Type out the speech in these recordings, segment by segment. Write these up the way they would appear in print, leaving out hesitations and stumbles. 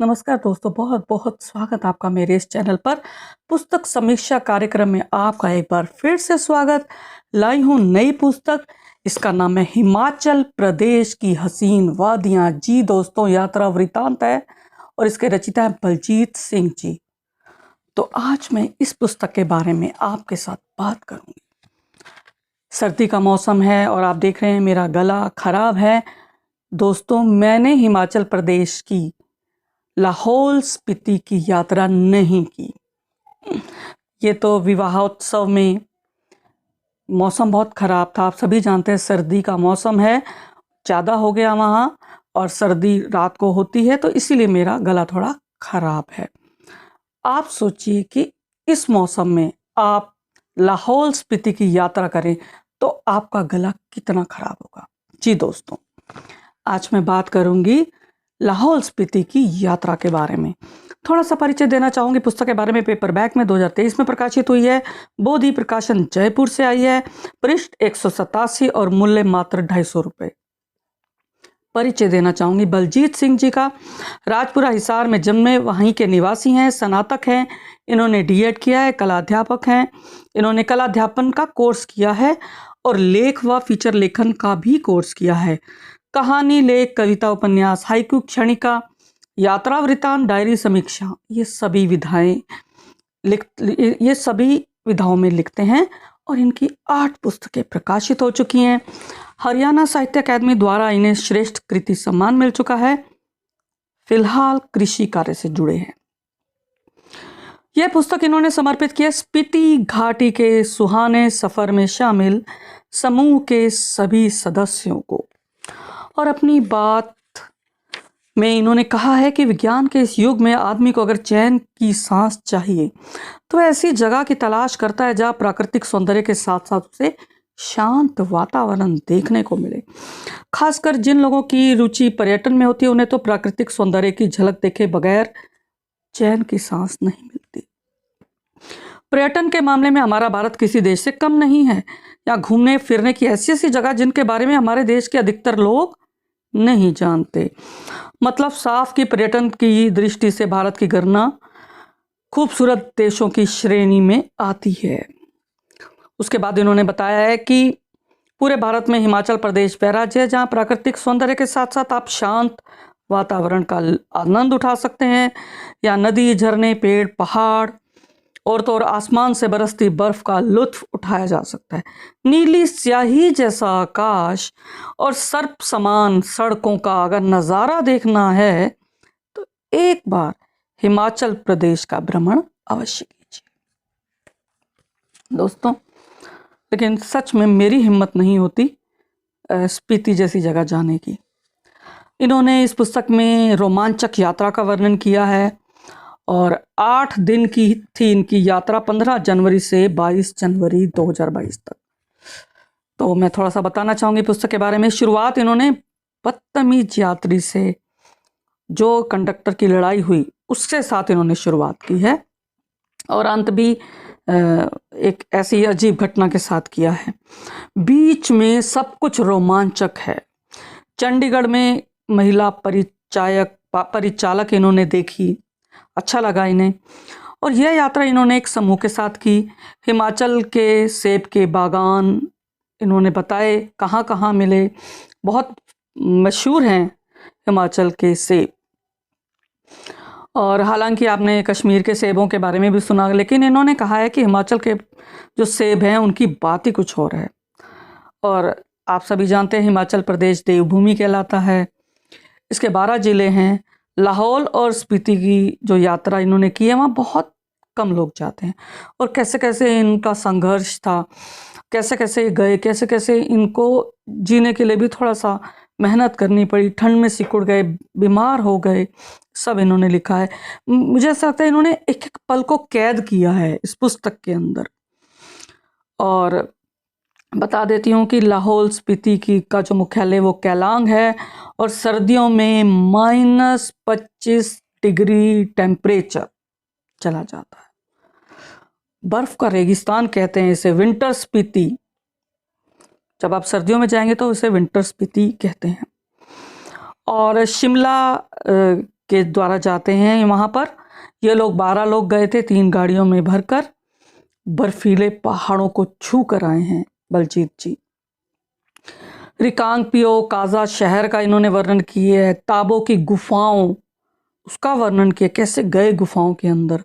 नमस्कार दोस्तों, बहुत बहुत स्वागत आपका मेरे इस चैनल पर। पुस्तक समीक्षा कार्यक्रम में आपका एक बार फिर से स्वागत। लाई हूँ नई पुस्तक, इसका नाम है हिमाचल प्रदेश की हसीन वादियाँ। जी दोस्तों, यात्रा वृतांत है और इसके रचयिता है बलजीत सिंह जी। तो आज मैं इस पुस्तक के बारे में आपके साथ बात करूंगी। सर्दी का मौसम है और आप देख रहे हैं मेरा गला खराब है। दोस्तों, मैंने हिमाचल प्रदेश की लाहौल स्पीति की यात्रा नहीं की। ये तो विवाहोत्सव में मौसम बहुत ख़राब था। आप सभी जानते हैं सर्दी का मौसम है, ज़्यादा हो गया वहाँ, और सर्दी रात को होती है, तो इसीलिए मेरा गला थोड़ा ख़राब है। आप सोचिए कि इस मौसम में आप लाहौल स्पीति की यात्रा करें तो आपका गला कितना ख़राब होगा। जी दोस्तों, आज मैं बात करूँगी लाहौल स्पीति की यात्रा के बारे में। थोड़ा सा परिचय देना चाहूँगी पुस्तक के बारे में। पेपरबैक में 2023 में प्रकाशित हुई है। बोधि प्रकाशन जयपुर से आई है। पृष्ठ 187 और मूल्य मात्र 250 रुपये। परिचय देना चाहूँगी बलजीत सिंह जी का। राजपुरा हिसार में जन्मे, वहीं के निवासी हैं, स्नातक हैं। इन्होंने डीएड किया है, कलाध्यापक हैं। इन्होंने कलाध्यापन का कोर्स किया है और लेख व फीचर लेखन का भी कोर्स किया है। कहानी, लेख, कविता, उपन्यास, हाइकू, क्षणिका, यात्रा वृतांत, डायरी, समीक्षा, ये सभी विधाओं में लिखते हैं और इनकी 8 पुस्तकें प्रकाशित हो चुकी हैं। हरियाणा साहित्य अकादमी द्वारा इन्हें श्रेष्ठ कृति सम्मान मिल चुका है। फिलहाल कृषि कार्य से जुड़े हैं। यह पुस्तक इन्होंने समर्पित की है स्पीति घाटी के सुहाने सफर में शामिल समूह के सभी सदस्यों को। और अपनी बात में इन्होंने कहा है कि विज्ञान के इस युग में आदमी को अगर चैन की सांस चाहिए तो ऐसी जगह की तलाश करता है जहाँ प्राकृतिक सौंदर्य के साथ साथ उसे शांत वातावरण देखने को मिले। खासकर जिन लोगों की रुचि पर्यटन में होती है, उन्हें तो प्राकृतिक सौंदर्य की झलक देखे बगैर चैन की सांस नहीं मिलती। पर्यटन के मामले में हमारा भारत किसी देश से कम नहीं है। यहाँ घूमने फिरने की ऐसी ऐसी जगह जिनके बारे में हमारे देश के अधिकतर लोग नहीं जानते। मतलब साफ की पर्यटन की दृष्टि से भारत की गणना खूबसूरत देशों की श्रेणी में आती है। उसके बाद इन्होंने बताया है कि पूरे भारत में हिमाचल प्रदेश वह राज्य है जहाँ प्राकृतिक सौंदर्य के साथ साथ आप शांत वातावरण का आनंद उठा सकते हैं। या नदी, झरने, पेड़, पहाड़ और तो और आसमान से बरसती बर्फ का लुत्फ उठाया जा सकता है। नीली स्याही जैसा आकाश और सर्प समान सड़कों का अगर नज़ारा देखना है तो एक बार हिमाचल प्रदेश का भ्रमण अवश्य कीजिए। दोस्तों, लेकिन सच में मेरी हिम्मत नहीं होती स्पीति जैसी जगह जाने की। इन्होंने इस पुस्तक में रोमांचक यात्रा का वर्णन किया है और 8 दिन की थी इनकी यात्रा, 15 जनवरी से 22 जनवरी 2022 तक। तो मैं थोड़ा सा बताना चाहूँगी पुस्तक के बारे में। शुरुआत इन्होंने बदतमीज यात्री से, जो कंडक्टर की लड़ाई हुई उसके साथ इन्होंने शुरुआत की है और अंत भी एक ऐसी अजीब घटना के साथ किया है। बीच में सब कुछ रोमांचक है। चंडीगढ़ में महिला परिचालक इन्होंने देखी, अच्छा लगा इन्हें, और यह यात्रा इन्होंने एक समूह के साथ की। हिमाचल के सेब के बागान इन्होंने बताए कहाँ कहाँ मिले। बहुत मशहूर हैं हिमाचल के सेब। और हालांकि आपने कश्मीर के सेबों के बारे में भी सुना, लेकिन इन्होंने कहा है कि हिमाचल के जो सेब हैं उनकी बात ही कुछ और है। और आप सभी जानते हैं हिमाचल प्रदेश देवभूमि कहलाता है। इसके 12 ज़िले हैं। लाहौल और स्पीति की जो यात्रा इन्होंने की है वहाँ बहुत कम लोग जाते हैं। और कैसे कैसे इनका संघर्ष था, कैसे कैसे गए, कैसे कैसे इनको जीने के लिए भी थोड़ा सा मेहनत करनी पड़ी, ठंड में सिकुड़ गए, बीमार हो गए, सब इन्होंने लिखा है। मुझे ऐसा लगता है इन्होंने एक एक पल को कैद किया है इस पुस्तक के अंदर। और बता देती हूँ कि लाहौल स्पीति का जो मुख्यालय वो केलांग है और सर्दियों में -25 डिग्री टेम्परेचर चला जाता है। बर्फ का रेगिस्तान कहते हैं इसे, विंटर स्पीति। जब आप सर्दियों में जाएंगे तो इसे विंटर स्पीति कहते हैं। और शिमला के द्वारा जाते हैं वहाँ पर। ये लोग 12 लोग गए थे 3 गाड़ियों में भरकर, बर्फीले पहाड़ों को छू कर आए हैं बलजीत जी। रिकांगपिओ काजा शहर का इन्होंने वर्णन किया है, ताबो की गुफाओं उसका वर्णन किया, कैसे गए गुफाओं के अंदर।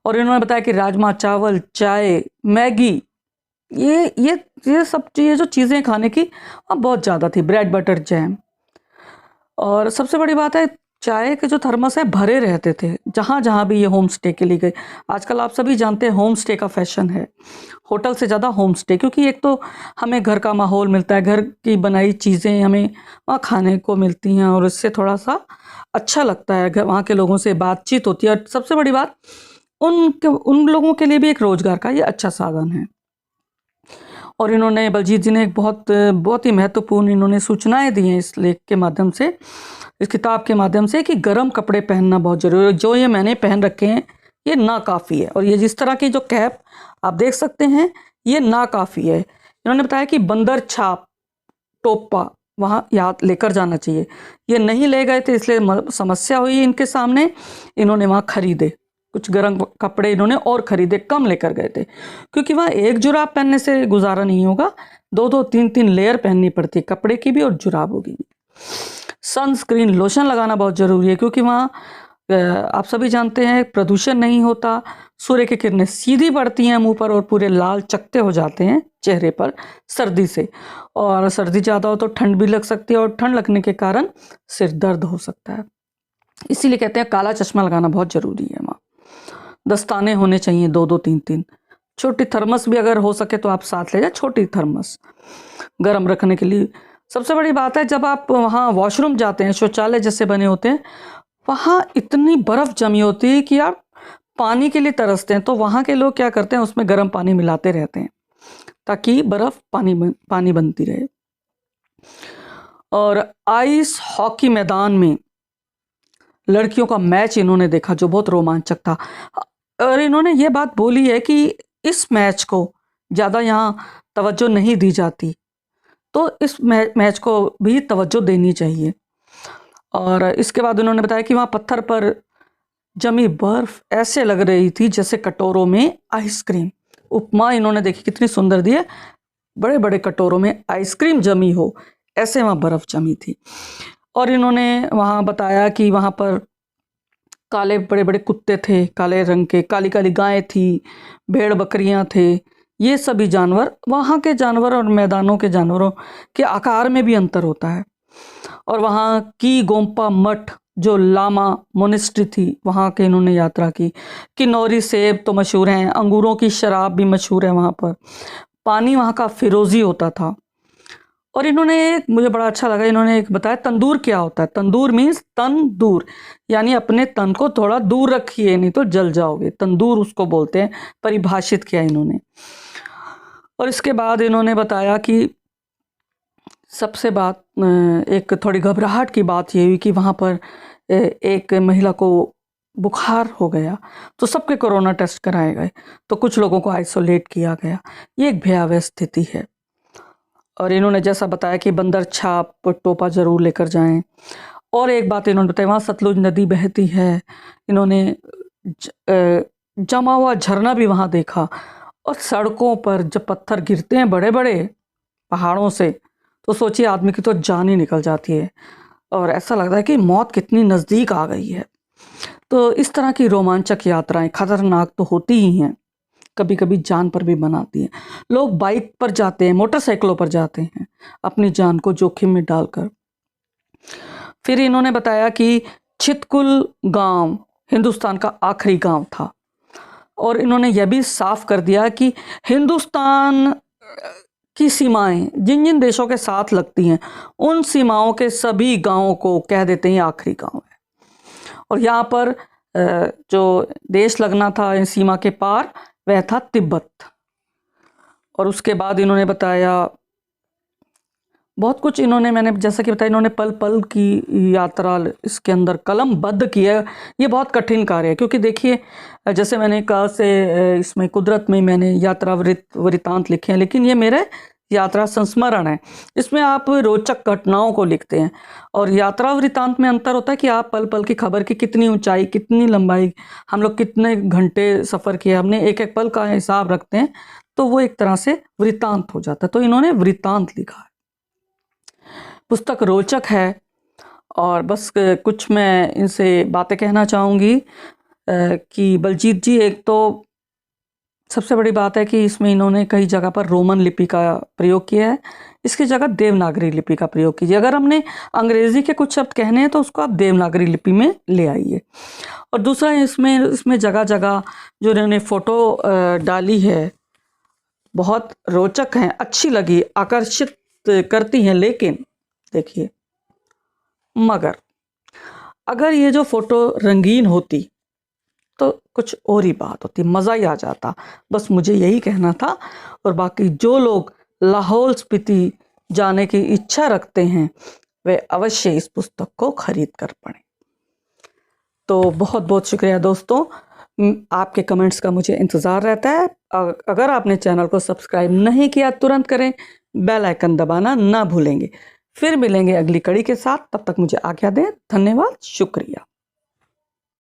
और इन्होंने बताया कि राजमा चावल, चाय, मैगी, ये सब ये जो चीज़ें खाने की अब बहुत ज़्यादा थी, ब्रेड बटर जैम। और सबसे बड़ी बात है, चाय के जो थर्मस है भरे रहते थे जहाँ जहाँ भी ये होम स्टे के लिए गए। आजकल आप सभी जानते हैं होम स्टे का फैशन है, होटल से ज़्यादा होम स्टे, क्योंकि एक तो हमें घर का माहौल मिलता है, घर की बनाई चीज़ें हमें वहाँ खाने को मिलती हैं और इससे थोड़ा सा अच्छा लगता है, वहाँ के लोगों से बातचीत होती है। और सबसे बड़ी बात, उन लोगों के लिए भी एक रोज़गार का ये अच्छा साधन है। और इन्होंने बलजीत जी ने एक बहुत ही महत्वपूर्ण इन्होंने सूचनाएं दी हैं इस लेख के माध्यम से, इस किताब के माध्यम से, कि गर्म कपड़े पहनना बहुत जरूरी है। जो ये मैंने पहन रखे हैं ये नाकाफ़ी है, और ये जिस तरह की जो कैप आप देख सकते हैं ये नाकाफ़ी है। इन्होंने बताया कि बंदर छाप टोपा वहाँ याद लेकर जाना चाहिए। ये नहीं ले गए थे इसलिए समस्या हुई इनके सामने, इन्होंने वहाँ खरीदे कुछ गर्म कपड़े, इन्होंने और खरीदे, कम लेकर गए थे, क्योंकि वहाँ एक जुराब पहनने से गुजारा नहीं होगा, 2-2, 3-3 लेयर पहननी पड़ती है कपड़े की भी और जुराबों की भी। सनस्क्रीन लोशन लगाना बहुत ज़रूरी है, क्योंकि वहाँ आप सभी जानते हैं प्रदूषण नहीं होता, सूर्य की किरणें सीधी पड़ती हैं मुंह पर और पूरे लाल चकते हो जाते हैं चेहरे पर सर्दी से, और सर्दी ज़्यादा हो तो ठंड भी लग सकती है, और ठंड लगने के कारण सिर दर्द हो सकता है। इसीलिए कहते हैं काला चश्मा लगाना बहुत ज़रूरी है। वहाँ दस्ताने होने चाहिए 2-2, 3-3, छोटी थर्मस भी अगर हो सके तो आप साथ ले जाए, छोटी थर्मस गर्म रखने के लिए। सबसे बड़ी बात है, जब आप वहाँ वॉशरूम जाते हैं, शौचालय जैसे बने होते हैं, वहाँ इतनी बर्फ़ जमी होती है कि आप पानी के लिए तरसते हैं, तो वहाँ के लोग क्या करते हैं, उसमें गर्म पानी मिलाते रहते हैं ताकि बर्फ़ पानी बनती रहे। और आइस हॉकी मैदान में लड़कियों का मैच इन्होंने देखा जो बहुत रोमांचक था, और इन्होंने ये बात बोली है कि इस मैच को ज़्यादा यहाँ तवज्जो नहीं दी जाती, तो इस मैच को भी तवज्जो देनी चाहिए। और इसके बाद उन्होंने बताया कि वहाँ पत्थर पर जमी बर्फ़ ऐसे लग रही थी जैसे कटोरों में आइसक्रीम। उपमा इन्होंने देखी कितनी सुंदर दी है, बड़े बड़े कटोरों में आइसक्रीम जमी हो, ऐसे वहाँ बर्फ़ जमी थी। और इन्होंने वहाँ बताया कि वहाँ पर काले बड़े बड़े कुत्ते थे, काले रंग के, काली काली गायें थी, भेड़ बकरियाँ थे, ये सभी जानवर, वहाँ के जानवर और मैदानों के जानवरों के आकार में भी अंतर होता है। और वहाँ की गोम्पा मठ जो लामा मोनेस्ट्री थी, वहाँ के इन्होंने यात्रा की। किन्नौरी सेब तो मशहूर हैं, अंगूरों की शराब भी मशहूर है वहाँ पर, पानी वहाँ का फिरोज़ी होता था। और इन्होंने एक, मुझे बड़ा अच्छा लगा, इन्होंने एक बताया तंदूर क्या होता है। तंदूर मीन्स तन दूर, यानी अपने तन को थोड़ा दूर रखिए नहीं तो जल जाओगे, तंदूर उसको बोलते हैं, परिभाषित किया इन्होंने। और इसके बाद इन्होंने बताया कि सबसे बात, एक थोड़ी घबराहट की बात ये हुई कि वहाँ पर एक महिला को बुखार हो गया, तो सबके कोरोना टेस्ट कराए गए, तो कुछ लोगों को आइसोलेट किया गया। ये एक भयावह स्थिति है। और इन्होंने जैसा बताया कि बंदर छाप टोपा ज़रूर लेकर जाएं। और एक बात इन्होंने बताया, वहाँ सतलुज नदी बहती है, इन्होंने जमा हुआ झरना भी वहाँ देखा। और सड़कों पर जब पत्थर गिरते हैं बड़े बड़े पहाड़ों से, तो सोचिए आदमी की तो जान ही निकल जाती है, और ऐसा लगता है कि मौत कितनी नज़दीक आ गई है। तो इस तरह की रोमांचक यात्राएं खतरनाक तो होती ही हैं, कभी कभी जान पर भी बनाती हैं। लोग बाइक पर जाते हैं, मोटरसाइकिलों पर जाते हैं अपनी जान को जोखिम में डालकर। फिर इन्होंने बताया कि छितकुल गांव हिंदुस्तान का आखिरी गांव था, और इन्होंने यह भी साफ कर दिया कि हिंदुस्तान की सीमाएं जिन जिन देशों के साथ लगती हैं, उन सीमाओं के सभी गांवों को कह देते हैं आखिरी गांव है। और यहाँ पर जो देश लगना था सीमा के पार, वह था तिब्बत। और उसके बाद इन्होंने बताया बहुत कुछ, इन्होंने, मैंने जैसा कि बताया, इन्होंने पल पल की यात्रा इसके अंदर कलमबद्ध की है। ये बहुत कठिन कार्य है, क्योंकि देखिए जैसे मैंने कहा से इसमें कुदरत में मैंने यात्रा वृत्तांत लिखे हैं, लेकिन ये मेरे यात्रा संस्मरण है। इसमें आप रोचक घटनाओं को लिखते हैं, और यात्रा वृतांत में अंतर होता है कि आप पल पल की खबर की कितनी ऊंचाई, कितनी लंबाई, हम लोग कितने घंटे सफ़र किया, हमने एक एक पल का हिसाब रखते हैं, तो वो एक तरह से वृतांत हो जाता है। तो इन्होंने वृतांत लिखा है। पुस्तक रोचक है, और बस कुछ मैं इनसे बातें कहना चाहूँगी कि बलजीत जी, एक तो सबसे बड़ी बात है कि इसमें इन्होंने कई जगह पर रोमन लिपि का प्रयोग किया है, इसकी जगह देवनागरी लिपि का प्रयोग कीजिए। अगर हमने अंग्रेजी के कुछ शब्द कहने हैं तो उसको आप देवनागरी लिपि में ले आइए। और दूसरा, इसमें जगह जगह जो इन्होंने फ़ोटो डाली है बहुत रोचक हैं, अच्छी लगी, आकर्षित करती हैं। लेकिन देखिए, मगर अगर ये जो फ़ोटो रंगीन होती तो कुछ और ही बात होती, मज़ा ही आ जाता। बस मुझे यही कहना था। और बाकी जो लोग लाहौल स्पीति जाने की इच्छा रखते हैं वे अवश्य इस पुस्तक को खरीद कर पढ़ें। तो बहुत बहुत शुक्रिया दोस्तों, आपके कमेंट्स का मुझे इंतज़ार रहता है। अगर आपने चैनल को सब्सक्राइब नहीं किया तुरंत करें, बेल आइकन दबाना ना भूलेंगे। फिर मिलेंगे अगली कड़ी के साथ, तब तक मुझे आज्ञा दें। धन्यवाद, शुक्रिया।